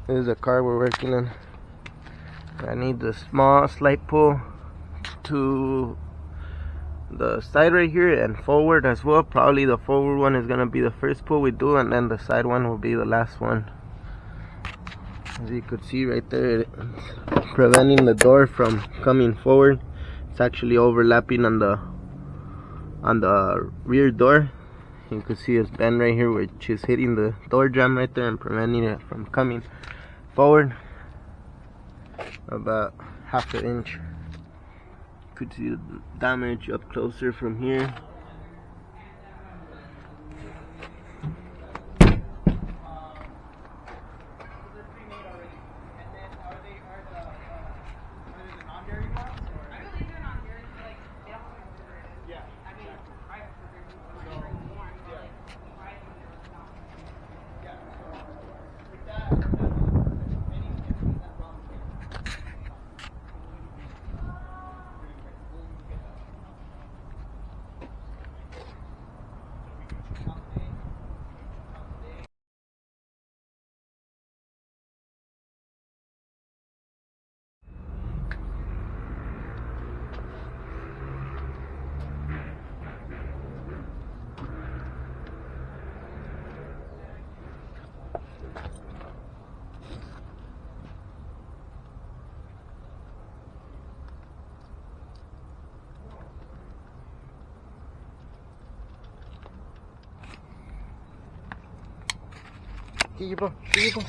This is the car we're working on. I need the small slight pull to the side right here and forward as well. Probably the forward one is gonna be the first pull we do, and then the side one will be the last one. As you could see right there, it's preventing the door from coming forward. It's actually overlapping on the rear door. You can see it's bent right here, which is hitting the door jamb right there and preventing it from coming forward about half an inch. You could see the damage up closer from here. ¿Qué llevó? ¿Qué llevó?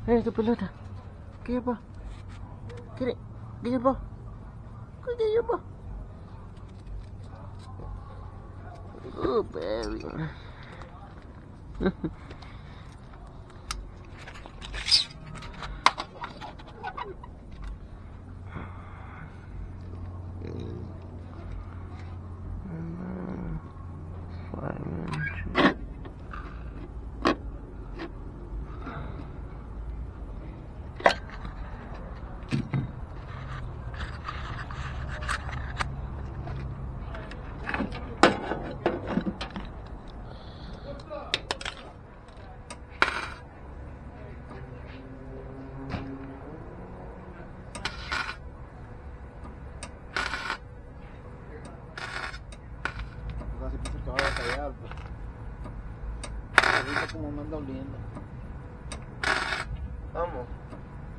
¡Eh, tu pelota! ¿Qué llevó? ¿Qué llevó? ¿Qué llevó? Oh, baby. Ahorita como me anda oliendo. Vamos.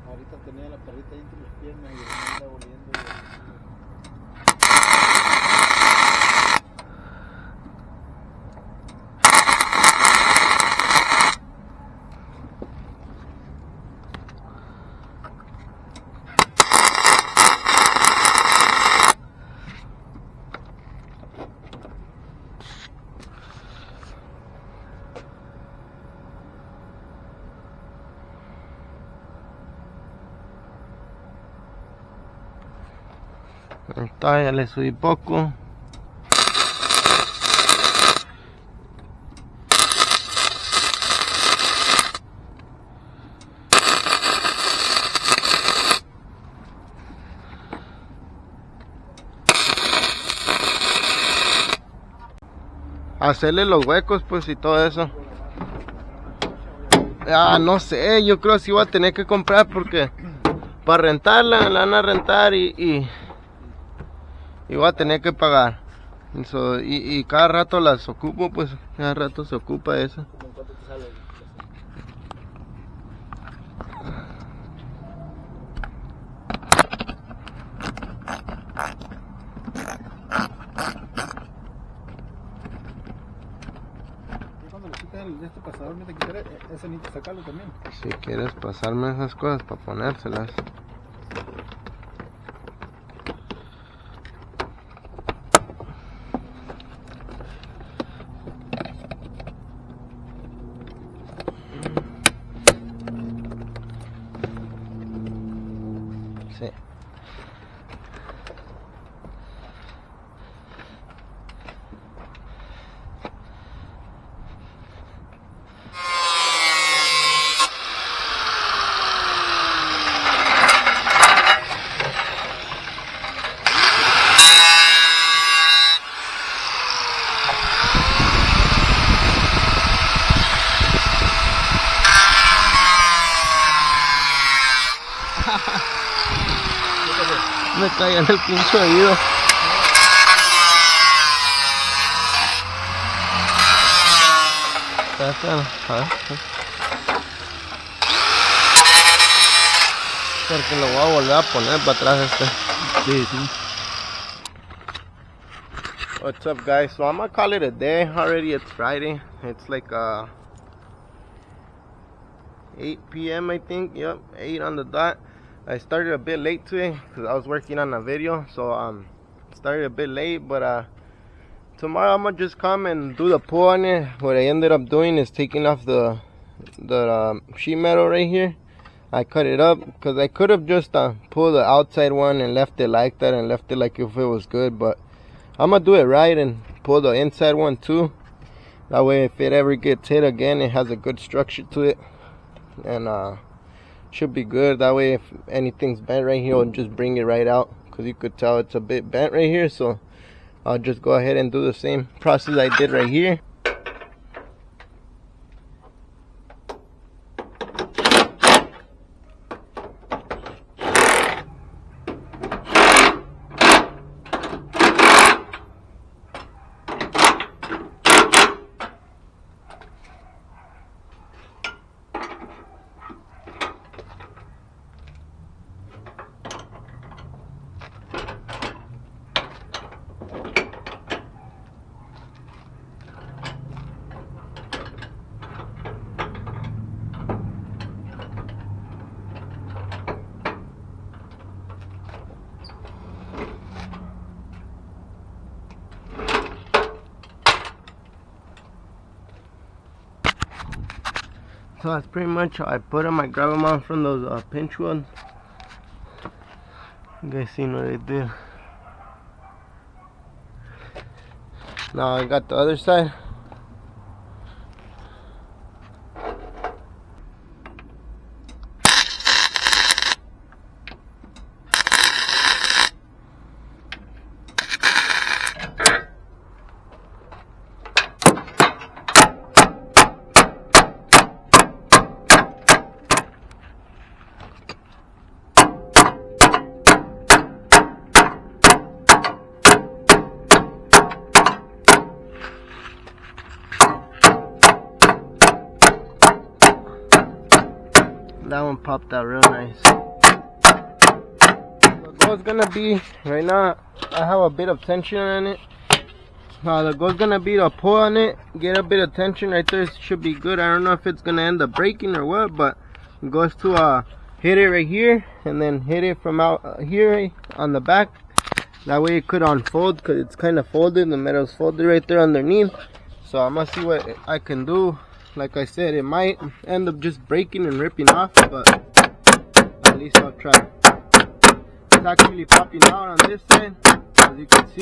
Ahorita tenía la perrita ahí entre las piernas y me anda oliendo. Ahí está, ya le subí poco. Hacerle los huecos pues y todo eso. No sé, yo creo que sí voy a tener que comprar porque para rentarla, la van a rentar y voy a tener que pagar. Y cada rato las ocupo, pues cada rato se ocupa eso. Cuando le quitas este pasador, me te quitaré ese, ni que sacarlo también. Si quieres pasarme esas cosas para ponérselas. Sí. Me caí en el pinche oído. Porque lo voy a volver a poner para atrás este. Sí, sí. What's up, guys? So I'm gonna call it a day already. It's Friday. It's like 8 p.m. I think. Yep, 8 on the dot. I started a bit late today because I was working on a video, so started a bit late. But tomorrow I'm gonna just come and do the pull on it. What I ended up doing is taking off the sheet metal right here. I cut it up because I could have just pulled the outside one and left it like that and left it like if it was good, but I'm gonna do it right and pull the inside one too. That way if it ever gets hit again, it has a good structure to it and should be good. That way if anything's bent right here, I'll just bring it right out because you could tell it's a bit bent right here. So I'll just go ahead and do the same process I did right here. So that's pretty much how I put them. I grab them out from those pinch ones. You guys seen what I did. Now I got the other side. That one popped out real nice. The goal's gonna be, right now I have a bit of tension on it. The goal's gonna be to pull on it, get a bit of tension right there. It should be good. I don't know if it's gonna end up breaking or what, but it goes to hit it right here and then hit it from out here on the back. That way it could unfold because it's kind of folded. The metal's folded right there underneath. So I'm gonna see what I can do. Like I said, it might end up just breaking and ripping off, but at least I'll try. It's actually popping out on this side, as you can see.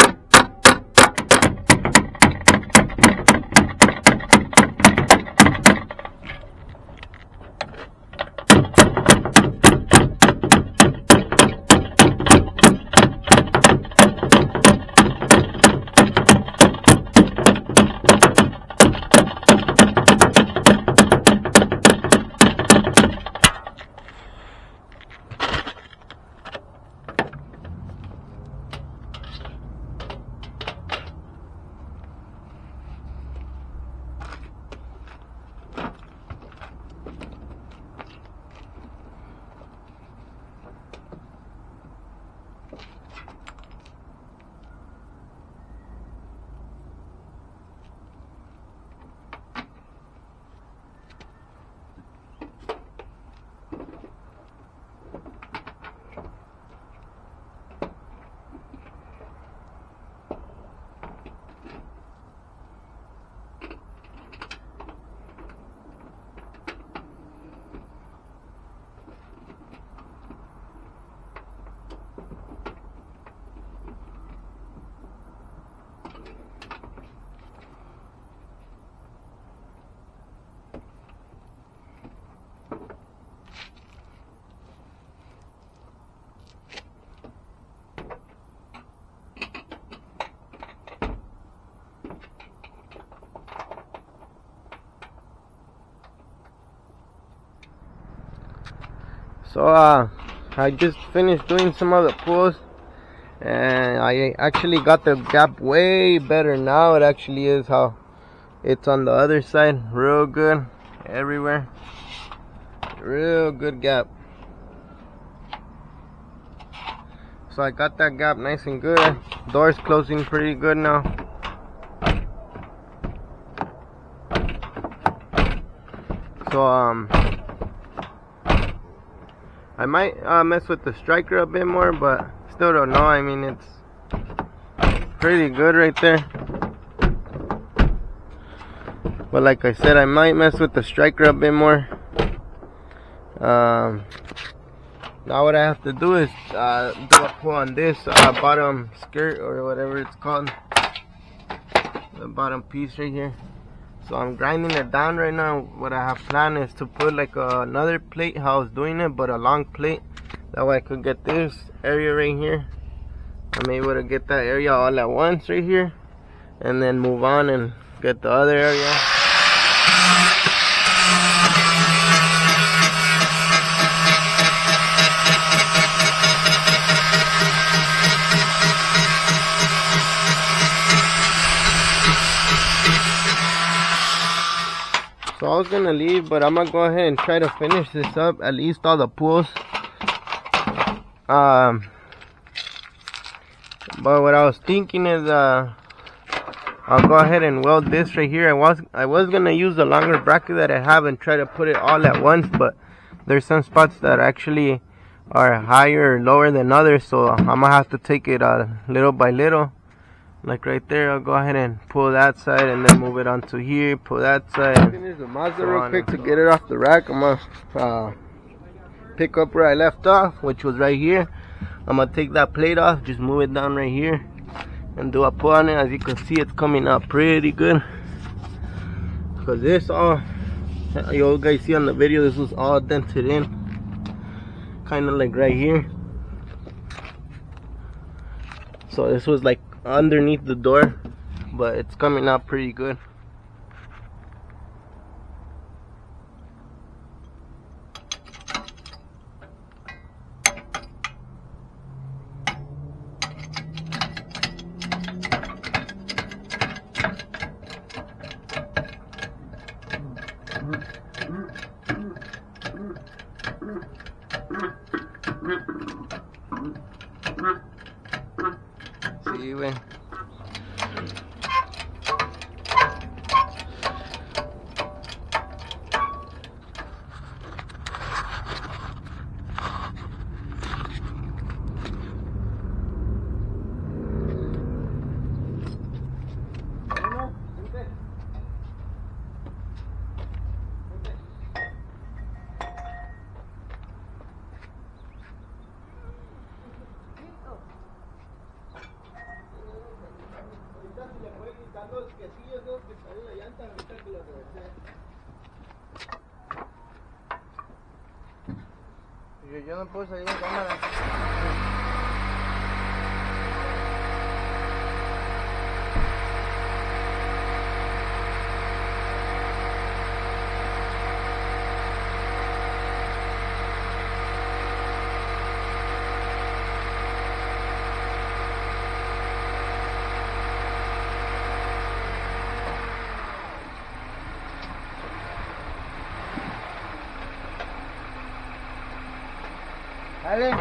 So I just finished doing some of the pulls, and I actually got the gap way better now. It actually is how it's on the other side. Real good everywhere. Real good gap. So I got that gap nice and good. Door's closing pretty good now. So I might mess with the striker a bit more, but still don't know. I mean, it's pretty good right there. But like I said, I might mess with the striker a bit more. Now what I have to do is do a pull on this bottom skirt, or whatever it's called, the bottom piece right here. So I'm grinding it down right now. What I have planned is to put like another plate, how I was doing it, but a long plate. That way I could get this area right here. I'm able to get that area all at once right here, and then move on and get the other area. So I was gonna leave, but I'm gonna go ahead and try to finish this up, at least all the pulls. But what I was thinking is I'll go ahead and weld this right here. I was gonna use the longer bracket that I have and try to put it all at once, but there's some spots that actually are higher or lower than others, so I'm gonna have to take it little by little. Like right there, I'll go ahead and pull that side and then move it onto here, pull that side. Finish the Mazda real quick to get it off the rack. I'm gonna pick up where I left off, which was right here. I'm gonna take that plate off, just move it down right here, and do a pull on it. As you can see, it's coming out pretty good. Because this all, you guys see on the video, this was all dented in, kind of like right here. So this was like underneath the door, but it's coming out pretty good. Sí, güey. Yo no puedo salir en cámara. Dale.